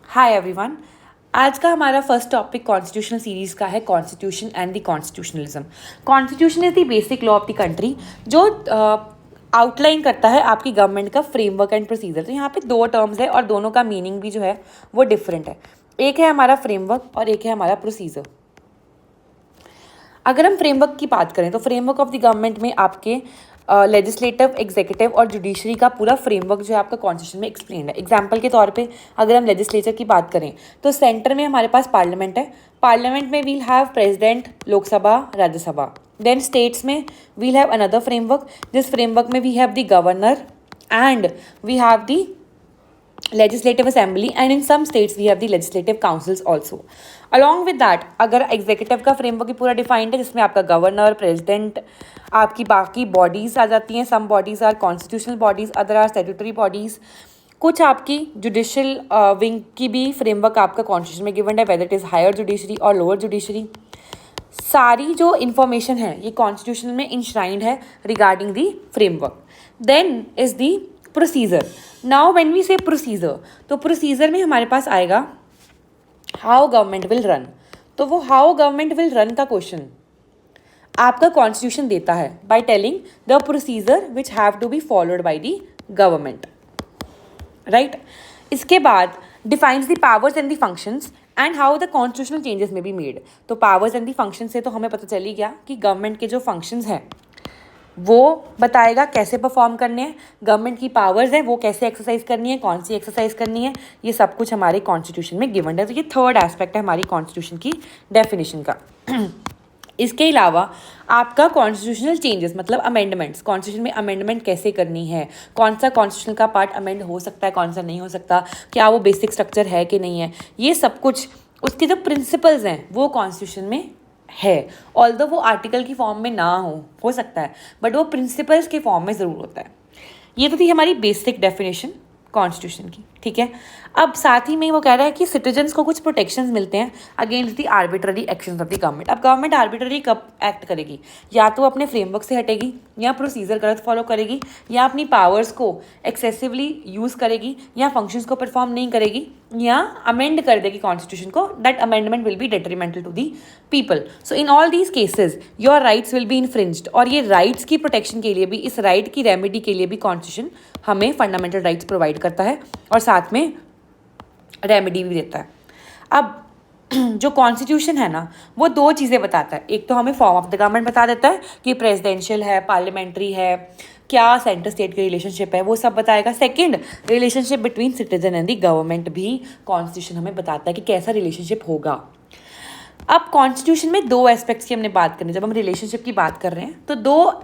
Hi everyone. आज का हमारा फर्स्ट टॉपिक कॉन्स्टिट्यूशनल सीरीज का है, constitution and the constitutionalism. Constitution is the basic law of the country जो आउटलाइन करता है आपकी गवर्नमेंट का फ्रेमवर्क एंड प्रोसीजर। तो यहाँ पे दो टर्म्स है और दोनों का मीनिंग भी जो है वो डिफरेंट है। एक है हमारा फ्रेमवर्क और एक है हमारा प्रोसीजर। अगर हम फ्रेमवर्क की बात करें तो फ्रेमवर्क ऑफ द गवर्नमेंट में आपके लेजिस्लेटिव, एग्जीक्यूटिव और जुडिशरी का पूरा फ्रेमवर्क जो है आपका कॉन्स्टिट्यूशन में एक्सप्लेन है। एग्जाम्पल के तौर पे अगर हम लेजिस्लेचर की बात करें तो सेंटर में हमारे पास पार्लियामेंट है। पार्लियामेंट में we'll have president, Lok Sabha, Rajya Sabha. Then states में वील हैव अनदर फ्रेमवर्क, जिस फ्रेमवर्क में we have the governor and we have the legislative assembly, and in some states we have the legislative councils also. Along with that, अगर executive का framework ही पूरा defined है जिसमें आपका governor, president, आपकी बाकी bodies आ जाती हैं। some bodies are constitutional bodies, other are statutory bodies. कुछ आपकी जुडिशियल विंग की भी फ्रेमवर्क आपका कॉन्स्टिट्यूशन में गिवन है, whether it is higher judiciary और लोअर जुडिशरी। सारी जो इन्फॉर्मेशन है ये कॉन्स्टिट्यूशन में इंश्राइंड है regarding the framework. Then is the procedure. Now when we say procedure, तो प्रोसीजर में हमारे पास आएगा हाउ गवर्नमेंट विल रन। तो वो हाउ गवर्नमेंट विल रन का क्वेश्चन आपका कॉन्स्टिट्यूशन देता है by telling the procedure which have to be followed by the government, right. इसके बाद defines the powers and the functions and how the constitutional changes में be made. तो powers and the function से तो हमें पता चल ही गया कि गवर्नमेंट के जो फंक्शंस हैं वो बताएगा कैसे परफॉर्म करने हैं, गवर्नमेंट की पावर्स हैं वो कैसे एक्सरसाइज करनी है, कौन सी एक्सरसाइज करनी है, ये सब कुछ हमारे कॉन्स्टिट्यूशन में गिवन है। तो ये थर्ड एस्पेक्ट है हमारी कॉन्स्टिट्यूशन की डेफिनेशन का। इसके अलावा आपका कॉन्स्टिट्यूशनल चेंजेस मतलब अमेंडमेंट्स, कॉन्स्टिट्यूशन में अमेंडमेंट कैसे करनी है, कौन सा कॉन्स्टिट्यूशन का पार्ट अमेंड हो सकता है, कौन सा नहीं हो सकता, क्या वो बेसिक स्ट्रक्चर है कि नहीं है, ये सब कुछ उसके जो प्रिंसिपल्स हैं वो कॉन्स्टिट्यूशन में है। ऑल्दो वो आर्टिकल की फॉर्म में ना हो सकता है, बट वो प्रिंसिपल्स के फॉर्म में ज़रूर होता है। ये तो थी हमारी बेसिक डेफिनेशन कॉन्स्टिट्यूशन की, ठीक है। अब साथ ही में वो कह रहा है कि सिटीजन्स को कुछ प्रोटेक्शंस मिलते हैं against the arbitrary actions of the government. अब गवर्नमेंट आर्बिट्ररी कब एक्ट करेगी, या तो अपने फ्रेमवर्क से हटेगी, या प्रोसीजर गलत फॉलो करेगी, या अपनी पावर्स को एक्सेसिवली यूज़ करेगी, या फंक्शंस को परफॉर्म नहीं करेगी, या अमेंड कर देगी कॉन्स्टिट्यूशन को। That amendment will be detrimental to the people. So in all these cases your rights will be infringed. और ये राइट्स की प्रोटेक्शन के लिए भी, इस राइट की रेमेडी के लिए भी कॉन्स्टिट्यूशन हमें फंडामेंटल राइट्स प्रोवाइड करता है और साथ में रेमेडी भी देता है। अब जो कॉन्स्टिट्यूशन है ना वो दो चीज़ें बताता है। एक तो हमें फॉर्म ऑफ द गवर्नमेंट बता देता है कि प्रेसिडेंशियल है, पार्लियामेंट्री है, क्या सेंटर स्टेट की रिलेशनशिप है, वो सब बताएगा। Second, relationship between citizen and the government भी कॉन्स्टिट्यूशन हमें बताता है कि कैसा रिलेशनशिप होगा। अब कॉन्स्टिट्यूशन में दो एस्पेक्ट्स की हमने बात करनी, जब हम रिलेशनशिप की बात कर रहे हैं तो दो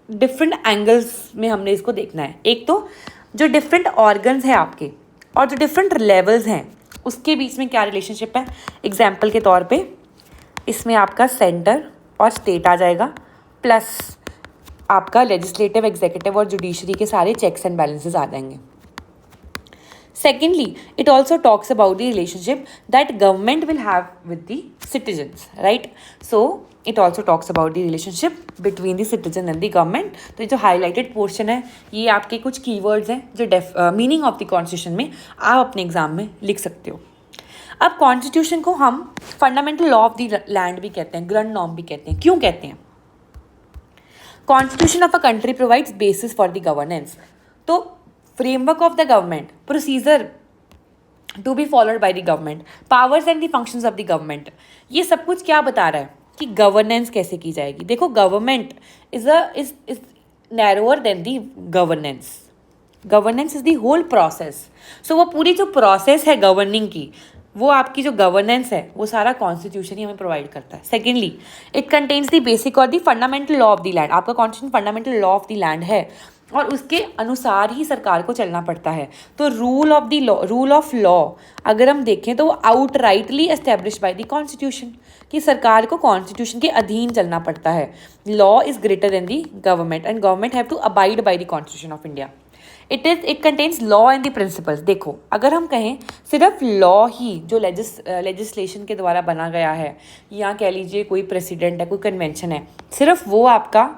डिफरेंट एंगल्स में हमने इसको देखना है। एक तो जो डिफरेंट ऑर्गन्स हैं आपके और जो डिफरेंट लेवल्स हैं उसके बीच में क्या रिलेशनशिप है। एग्जाम्पल के तौर पे इसमें आपका सेंटर और स्टेट आ जाएगा, प्लस आपका लेजिस्लेटिव, एग्जीक्यूटिव और जुडिशरी के सारे चेक्स एंड बैलेंसेस आ जाएंगे। Secondly, it also talks about the relationship that government will have with the citizens, right? So it also talks about the relationship between the citizen and the government. तो ये जो highlighted portion है ये आपके कुछ keywords हैं जो meaning of the constitution में आप अपने एग्जाम में लिख सकते हो। अब कॉन्स्टिट्यूशन को हम fundamental law of the land भी कहते हैं, ग्रैंड नॉर्म भी कहते हैं। क्यों कहते हैं? Constitution of a country provides basis for the governance. तो framework of the government, procedure to be followed by the government, powers and the functions of the government, ये सब कुछ क्या बता रहा है कि गवर्नेंस कैसे की जाएगी। देखो government is narrower than the governance. Governance is the whole process. So वो पूरी जो प्रोसेस है गवर्निंग की, वो आपकी जो गवर्नेंस है वो सारा कॉन्स्टिट्यूशन ही हमें प्रोवाइड करता है। Secondly, it contains the basic और the fundamental law of the land. आपका constitution fundamental law of the land है और उसके अनुसार ही सरकार को चलना पड़ता है। तो रूल ऑफ लॉ अगर हम देखें तो वो outrightly establish by the constitution, कि सरकार को कॉन्स्टिट्यूशन के अधीन चलना पड़ता है। Law is greater than the government and government have to abide by the constitution of India. It contains law and the principles. देखो अगर हम कहें सिर्फ लॉ ही जो लेजिस्लेशन के द्वारा बना गया है, या कह लीजिए कोई प्रेसिडेंट है, कोई कन्वेंशन है, सिर्फ वो आपका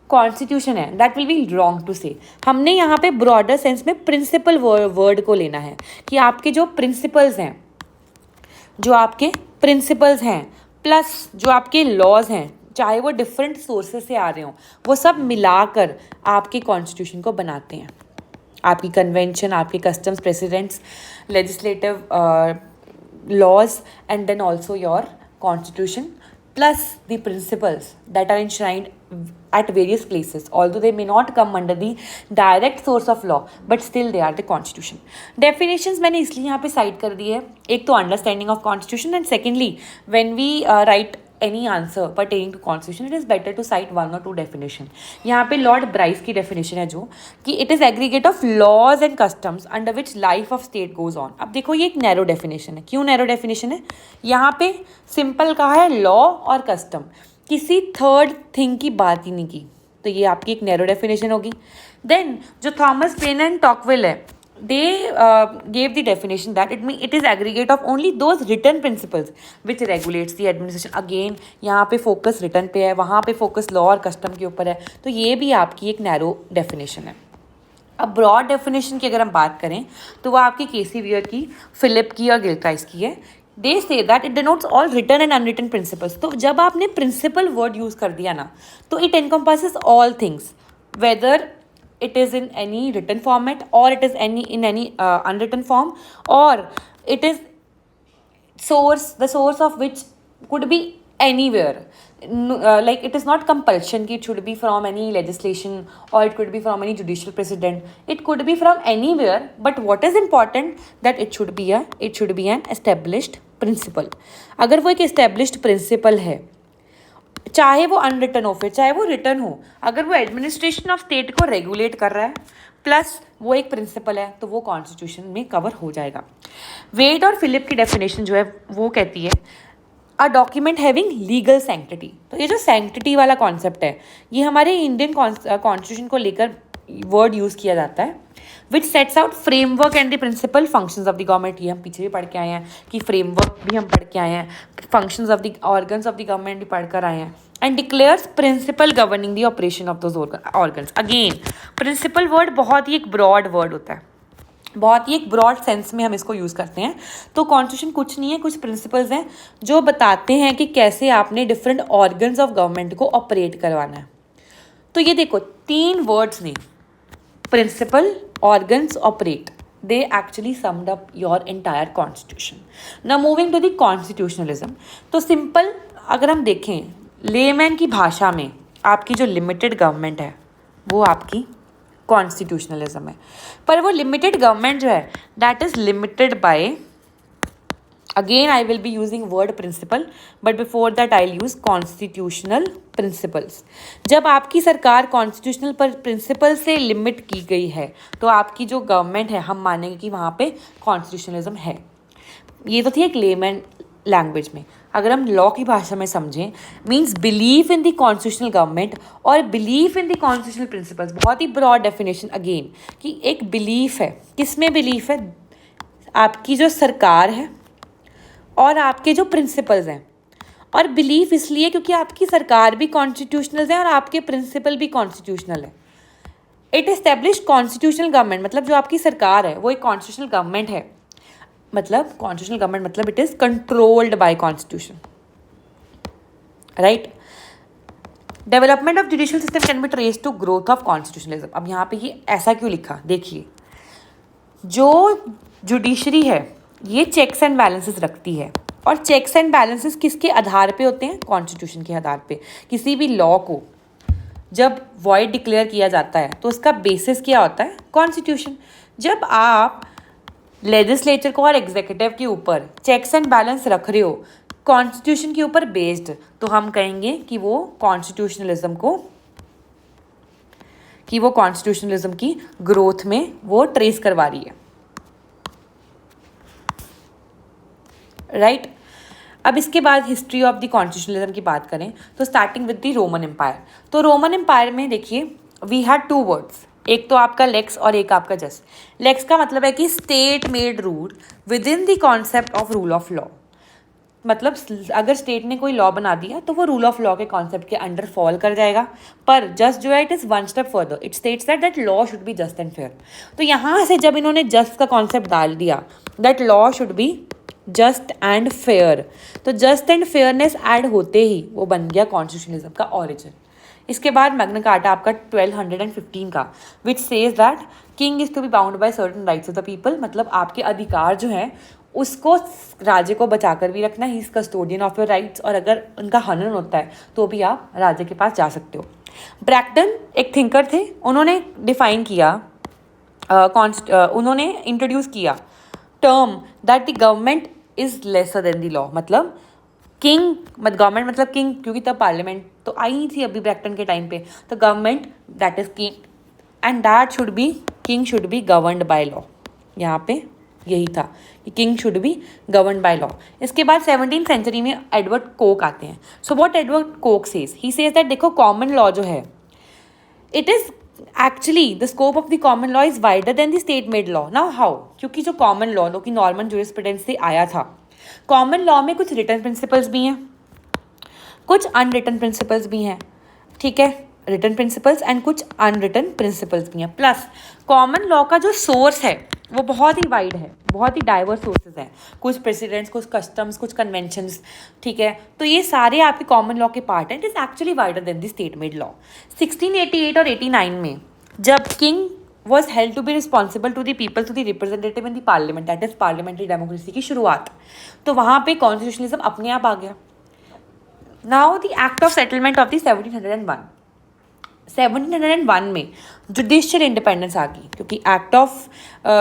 कॉन्स्टिट्यूशन है, that will be wrong to say. हमने यहाँ पे ब्रॉडर सेंस में प्रिंसिपल वर्ड को लेना है कि आपके जो प्रिंसिपल्स हैं, जो आपके प्रिंसिपल्स हैं प्लस जो आपके लॉज हैं, चाहे वो डिफरेंट सोर्सेज से आ रहे हों, वो सब मिलाकर आपके कॉन्स्टिट्यूशन को बनाते हैं। आपकी कन्वेंशन, आपके customs, presidents, legislative laws, and then also your constitution plus the principles that are enshrined at various places, although they may not come under the direct source of law, but still they are the constitution. Definitions मैंने इसलिए यहाँ पे side कर दी है, एक तो understanding of constitution, and secondly when we write any answer pertaining to constitution, it is better to cite 1 or 2 definition. यहाँ पे लॉर्ड ब्राइस की definition है जो कि it is aggregate of laws and customs under which life of state goes on. अब देखो ये एक narrow definition है। क्यों narrow definition है? यहाँ पे simple कहा है law और custom, किसी third thing की बात ही नहीं की, तो ये आपकी एक narrow definition होगी। Then जो थॉमस पेन एंड टॉकविल है, they gave the definition that it is aggregate of only those written principles which regulates the administration. Again यहाँ पे focus written पे है, वहाँ पे focus law और custom के ऊपर है, तो ये भी आपकी एक narrow definition है। अब broad definition की अगर हम बात करें तो वो आपकी केसी वियर की, फिलिप की और गिलक्राइस की है। They say that it denotes all written and unwritten principles. तो जब आपने principle word use कर दिया ना, तो it encompasses all things, whether it is in any written format or it is in any unwritten form, or it is the source of which could be anywhere. Like it is not compulsion कि it should be from any legislation or it could be from any judicial precedent. It could be from anywhere, but what is important that it should be an established principle. अगर वो एक established principle है, चाहे वो unwritten हो, फिर चाहे वो रिटर्न हो, अगर वो एडमिनिस्ट्रेशन ऑफ स्टेट को रेगुलेट कर रहा है प्लस वो एक प्रिंसिपल है, तो वो कॉन्स्टिट्यूशन में कवर हो जाएगा। वेड और फिलिप की डेफिनेशन जो है वो कहती है a document having legal sanctity. तो ये जो सैंक्टिटी वाला कॉन्सेप्ट है, ये हमारे इंडियन कॉन्स्टिट्यूशन को लेकर वर्ड यूज़ किया जाता है, which sets out framework and the principal functions of the government. ये हम पीछे भी पढ़ के आए हैं कि फ्रेमवर्क भी हम पढ़ के आए हैं, functions of the organs of the government भी पढ़ कर आए हैं, and declares principle governing the operation of those organs. Again principle word बहुत ही एक ब्रॉड वर्ड होता है, बहुत ही एक ब्रॉड सेंस में हम इसको यूज़ करते हैं। तो कॉन्स्टिट्यूशन कुछ नहीं है, कुछ प्रिंसिपल्स हैं जो बताते हैं कि कैसे आपने डिफरेंट ऑर्गन्स ऑफ गवर्नमेंट को ऑपरेट करवाना है। तो ये देखो 3 वर्ड्स ने, principle, organs, operate, they actually summed up your entire constitution. Now moving to the constitutionalism. तो सिंपल अगर हम देखें लेमैन की भाषा में, आपकी जो लिमिटेड गवर्नमेंट है वो आपकी कॉन्स्टिट्यूशनलिज्म है। पर वो लिमिटेड गवर्नमेंट जो है that is limited by, again I will be using word principle, but before that I'll use constitutional principles. जब आपकी सरकार कॉन्स्टिट्यूशनल प्रिंसिपल से लिमिट की गई है तो आपकी जो गवर्नमेंट है हम मानेंगे कि वहाँ पे कॉन्स्टिट्यूशनलिज्म है। ये तो थी एक लेमैन लैंग्वेज में। अगर हम लॉ की भाषा में समझें, means belief in the constitutional government और belief in the constitutional principles. बहुत ही ब्रॉड डेफिनेशन अगेन कि एक बिलीफ है, किसमें बिलीफ है? आपकी जो सरकार है और आपके जो प्रिंसिपल्स हैं। और बिलीफ इसलिए क्योंकि आपकी सरकार भी कॉन्स्टिट्यूशनल है और आपके प्रिंसिपल भी कॉन्स्टिट्यूशनल है। इट एस्टेब्लिश कॉन्स्टिट्यूशनल गवर्नमेंट, मतलब जो आपकी सरकार है वो एक कॉन्स्टिट्यूशनल गवर्नमेंट है, मतलब कॉन्स्टिट्यूशनल गवर्नमेंट मतलब it is controlled by constitution, right. Development of judicial system can be trace to growth of constitutionalism. अब यहाँ पे ये ऐसा क्यों लिखा, देखिए जो जुडिशरी है ये चेक्स एंड बैलेंसेस रखती है, और चेक्स एंड बैलेंसेस किसके आधार पे होते हैं? कॉन्स्टिट्यूशन के आधार पे। किसी भी लॉ को जब वॉइड डिक्लेयर किया जाता है तो उसका बेसिस क्या होता है? कॉन्स्टिट्यूशन। जब आप लेजिस्लेचर को और एग्जीक्यूटिव के ऊपर चेक्स एंड बैलेंस रख रहे हो कॉन्स्टिट्यूशन के ऊपर बेस्ड, तो हम कहेंगे कि वो कॉन्स्टिट्यूशनलिज्म की ग्रोथ में वो ट्रेस करवा रही है, राइट। अब इसके बाद हिस्ट्री ऑफ द कॉन्स्टिट्यूशनलिज्म की बात करें तो starting with the Roman empire. तो रोमन एम्पायर में देखिए वी हैड 2 वर्ड्स, एक तो आपका लेक्स और एक आपका जस। लेक्स का मतलब है कि state made rule with in the concept of rule of law. मतलब अगर स्टेट ने कोई लॉ बना दिया तो वो रूल ऑफ लॉ के कॉन्सेप्ट के अंडर फॉल कर जाएगा। पर जस्ट जो है it is one step further, it states that law should be just and fair. तो यहाँ से जब इन्होंने जस्ट का कॉन्सेप्ट डाल दिया, that law should be just and fair, तो जस्ट एंड फेयरनेस ऐड होते ही वो बन गया कॉन्स्टिट्यूशनलिज्म का ऑरिजिन। इसके बाद मैग्ना कार्टा आपका 1215 का, which says that king is to be bound by certain rights of the people, मतलब आपके अधिकार जो हैं उसको राज्य को बचाकर भी रखना, he is custodian of your rights, और अगर उनका हनन होता है तो भी आप राज्य के पास जा सकते हो। ब्रैक्टन एक थिंकर थे, उन्होंने डिफाइन किया, उन्होंने इंट्रोड्यूस किया term that the government is lesser than the law, मतलब किंग मत गवर्नमेंट मतलब किंग, क्योंकि तब पार्लियामेंट तो आई ही थी अभी ब्रैक्टन के टाइम पे, तो government that is king and that should be king should be governed by law. यहाँ पे यही था कि king should be govern by law. इसके बाद 17th सेंचुरी में एडवर्ड कोक आते हैं। So what Edward Coke says, he says that देखो कॉमन लॉ जो है it is actually the scope of the common law is wider than the state made law. Now how, क्योंकि जो common law जो कि Norman jurisprudence से आया था, कॉमन लॉ में कुछ रिटन प्रिंसिपल्स भी हैं, कुछ अनरिटन प्रिंसिपल्स भी हैं, ठीक है, रिटन प्रिंसिपल्स एंड कुछ अनरिटन प्रिंसिपल्स भी हैं। प्लस कॉमन लॉ का जो सोर्स है वो बहुत ही वाइड है, बहुत ही डाइवर्स सोर्सेज हैं, कुछ प्रेसिडेंट्स, कुछ कस्टम्स, कुछ कन्वेंशंस, ठीक है, तो ये सारे आपके कॉमन लॉ के पार्ट हैं। It is actually wider than the state made law. 1688 और 89 में जब king was held to be responsible to the people, to the representative in the parliament, that is parliamentary democracy की शुरुआत, तो वहाँ पे कॉन्स्टिट्यूशनलिज्म अपने आप आ गया। Now the act of settlement of the 1701, 1701 में जुडिशियल इंडिपेंडेंस आ गई, क्योंकि एक्ट ऑफ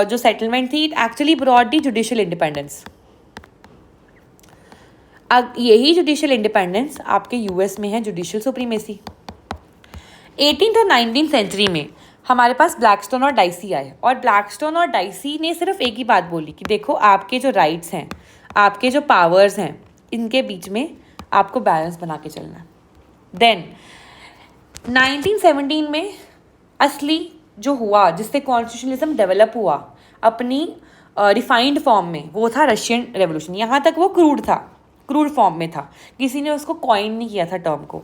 जो सेटलमेंट थी it actually brought the judicial independence. अब यही जुडिशियल इंडिपेंडेंस आपके यूएस में है जुडिशियल सुप्रीमेसी। 18th और 19th सेंचुरी में हमारे पास ब्लैकस्टोन और डाइसी आए, और ब्लैकस्टोन और डाइसी ने सिर्फ एक ही बात बोली कि देखो आपके जो राइट्स हैं, आपके जो पावर्स हैं, इनके बीच में आपको बैलेंस बना के चलना है। देन 1917 में असली जो हुआ, जिससे कॉन्स्टिट्यूशनलिज्म डेवलप हुआ अपनी रिफाइंड फॉर्म में, वो था रशियन रेवोल्यूशन। यहाँ तक वो क्रूड फॉर्म में था, किसी ने उसको कॉइन नहीं किया था टर्म को।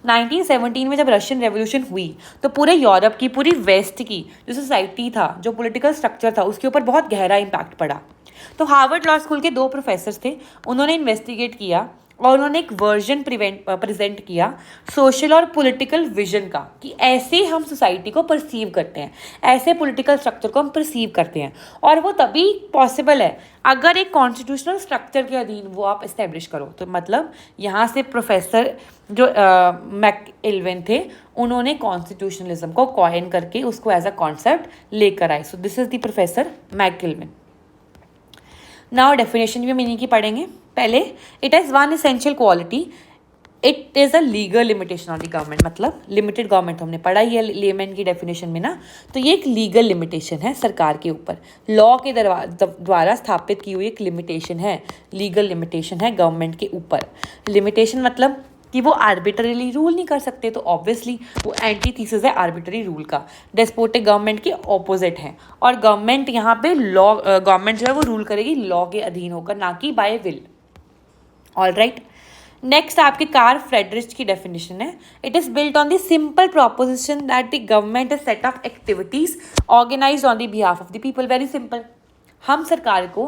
1917 में जब रशियन रेवोल्यूशन हुई तो पूरे यूरोप की, पूरी वेस्ट की जो सोसाइटी था, जो पॉलिटिकल स्ट्रक्चर था, उसके ऊपर बहुत गहरा इम्पैक्ट पड़ा। तो हार्वर्ड लॉ स्कूल के 2 प्रोफेसर्स थे, उन्होंने इन्वेस्टिगेट किया और उन्होंने एक वर्जन प्रेजेंट किया सोशल और पॉलिटिकल विजन का, कि ऐसे हम सोसाइटी को परसीव करते हैं, ऐसे पॉलिटिकल स्ट्रक्चर को हम परसीव करते हैं, और वो तभी पॉसिबल है अगर एक कॉन्स्टिट्यूशनल स्ट्रक्चर के अधीन वो आप इस्टेब्लिश करो। तो मतलब यहाँ से प्रोफेसर जो मैकइल्विन थे, उन्होंने कॉन्स्टिट्यूशनलिज्म को कॉइन करके उसको एज अ कॉन्सेप्ट लेकर आए। So this is the professor McIlwain. Now definition भी मीनिंग की पढ़ेंगे। पहले, it has one essential quality, it is a legal limitation on the government, मतलब लिमिटेड गवर्नमेंट हमने पढ़ा ही है लेमैन की डेफिनेशन में ना, तो ये एक लीगल लिमिटेशन है सरकार के ऊपर, लॉ के द्वारा स्थापित की हुई एक लिमिटेशन है, लीगल लिमिटेशन है गवर्नमेंट के ऊपर। लिमिटेशन मतलब कि वो आर्बिट्ररीली रूल नहीं कर सकते, तो ऑब्वियसली वो एंटीथीसिस है आर्बिट्ररी रूल का, डेस्पोटिक गवर्नमेंट के ऑपोजिट है, और गवर्नमेंट यहाँ पे लॉ, गवर्नमेंट जो है वो रूल करेगी लॉ के अधीन होकर, ना कि by will. All right, next आपके कार्ल फ्रेडरिच की डेफिनेशन है, it is built on the simple proposition that the government is set of activities organised on the behalf of the people. Very simple, हम सरकार को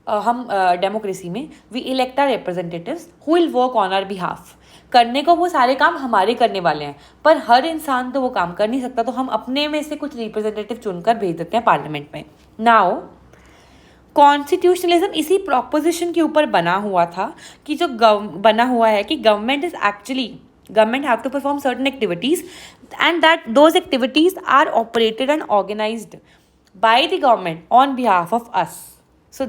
हम democracy में we elect our representatives who will work on our behalf, करने को वो सारे काम हमारे करने वाले हैं, पर हर इंसान तो वो काम कर नहीं सकता, तो हम अपने में से कुछ रिप्रेजेंटेटिव चुनकर भेज देते हैं पार्लियामेंट में। नाउ कॉन्स्टिट्यूशनलिज्म इसी प्रोपोजिशन के ऊपर बना हुआ था कि जो बना हुआ है कि government is actually, government have to perform certain activities and that those activities are operated and organised by the government on behalf of us. So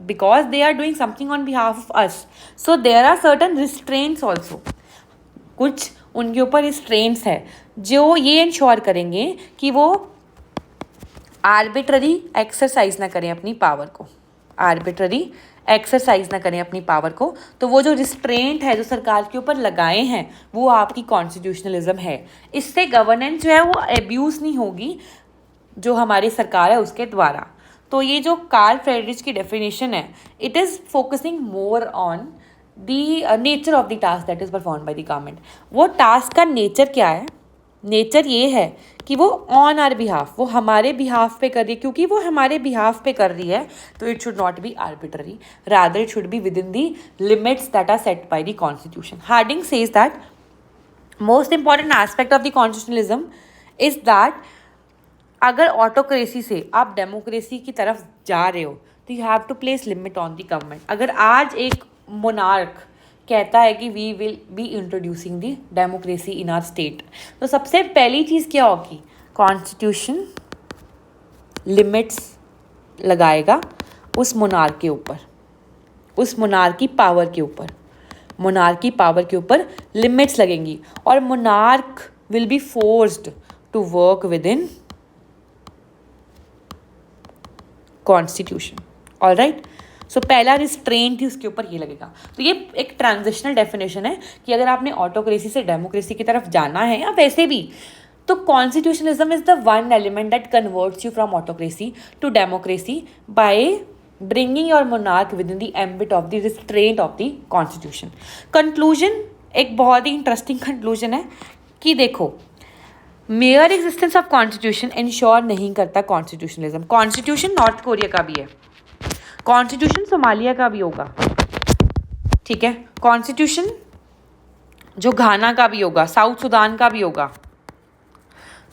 because they are doing something on behalf of us, so there are certain restraints also, कुछ उनके ऊपर restraints है जो ये ensure करेंगे कि वो arbitrary exercise ना करें अपनी पावर को, आर्बिट्ररी एक्सरसाइज ना करें अपनी पावर को। तो वो जो रिस्ट्रेंट है जो सरकार के ऊपर लगाए हैं वो आपकी कॉन्स्टिट्यूशनलिज्म है। इससे गवर्नेंस जो है वो एब्यूज़ नहीं होगी जो हमारी सरकार है उसके द्वारा। तो ये जो कार्ल फ्रेडरिच की डेफिनेशन है, it is focusing more on the nature of the task that is perform by the government. वो टास्क का नेचर क्या है? नेचर ये है कि वो ऑन आर बिहाफ, वो हमारे बिहाफ पे कर रही है। क्योंकि वो हमारे बिहाफ पे कर रही है तो it should not be arbitrary, rather it should be within the limits that are set by the constitution. Harding says that most important aspect of the constitutionalism is that अगर autocracy से आप democracy की तरफ जा रहे हो तो you have to place limit on the government. अगर आज एक मोनार्क कहता है कि we will be introducing the democracy in our state, तो सबसे पहली चीज़ क्या होगी? कॉन्स्टिट्यूशन लिमिट्स लगाएगा उस मोनार्क के ऊपर, उस मोनार्क की पावर के ऊपर। मोनार्क की पावर के ऊपर लिमिट्स लगेंगी और monarch will be forced to work within constitution. Alright, so पहला रिस्ट्रेंट ही उसके ऊपर ये लगेगा। तो ये एक ट्रांजिशनल डेफिनेशन है कि अगर आपने ऑटोक्रेसी से डेमोक्रेसी की तरफ जाना है या वैसे भी, तो constitutionalism is the one element that converts you from autocracy to democracy by bringing your monarch within the ambit of the restraint of the constitution. Conclusion एक बहुत ही इंटरेस्टिंग कंक्लूजन है कि देखो, mere existence of constitution ensure नहीं करता constitutionalism. Constitution north Korea का भी है, कॉन्स्टिट्यूशन सोमालिया का भी होगा, ठीक है, कॉन्स्टिट्यूशन जो घाना का भी होगा, साउथ सुडान का भी होगा।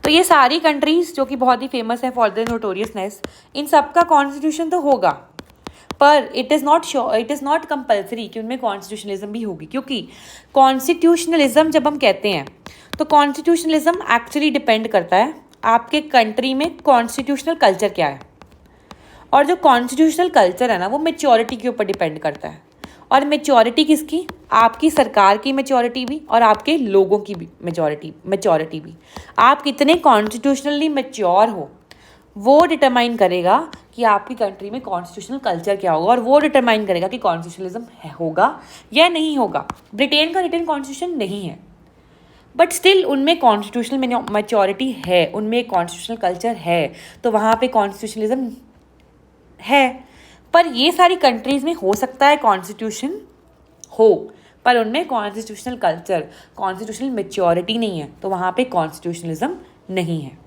तो ये सारी कंट्रीज जो कि बहुत ही फेमस है फॉर द नोटोरियसनेस, इन सब का कॉन्स्टिट्यूशन तो होगा, पर इट इज़ नॉट कंपल्सरी कि उनमें कॉन्स्टिट्यूशनलिज्म भी होगी। क्योंकि कॉन्स्टिट्यूशनलिज्म जब हम कहते हैं तो कॉन्स्टिट्यूशनलिज्म एक्चुअली डिपेंड करता है आपके कंट्री में कॉन्स्टिट्यूशनल कल्चर क्या है। और जो कॉन्स्टिट्यूशनल कल्चर है ना, वो मेच्योरिटी के ऊपर डिपेंड करता है। और मेच्योरिटी किसकी? आपकी सरकार की मेच्योरिटी भी और आपके लोगों की भी मेच्योरिटी भी। आप कितने कॉन्स्टिट्यूशनली मेच्योर हो वो डिटरमाइन करेगा कि आपकी कंट्री में कॉन्स्टिट्यूशनल कल्चर क्या होगा, और वो डिटरमाइन करेगा कि कॉन्स्टिट्यूशनलिज्म होगा या नहीं होगा। ब्रिटेन का रिटन कॉन्स्टिट्यूशन नहीं है, बट स्टिल उनमें कॉन्स्टिट्यूशनल मेच्योरिटी है, उनमें एक कॉन्स्टिट्यूशनल कल्चर है, तो वहाँ पे कॉन्स्टिट्यूशनलिज्म है। पर ये सारी कंट्रीज़ में हो सकता है कॉन्स्टिट्यूशन हो, पर उनमें कॉन्स्टिट्यूशनल कल्चर, कॉन्स्टिट्यूशनल मेच्योरिटी नहीं है, तो वहाँ पे कॉन्स्टिट्यूशनलिज्म नहीं है।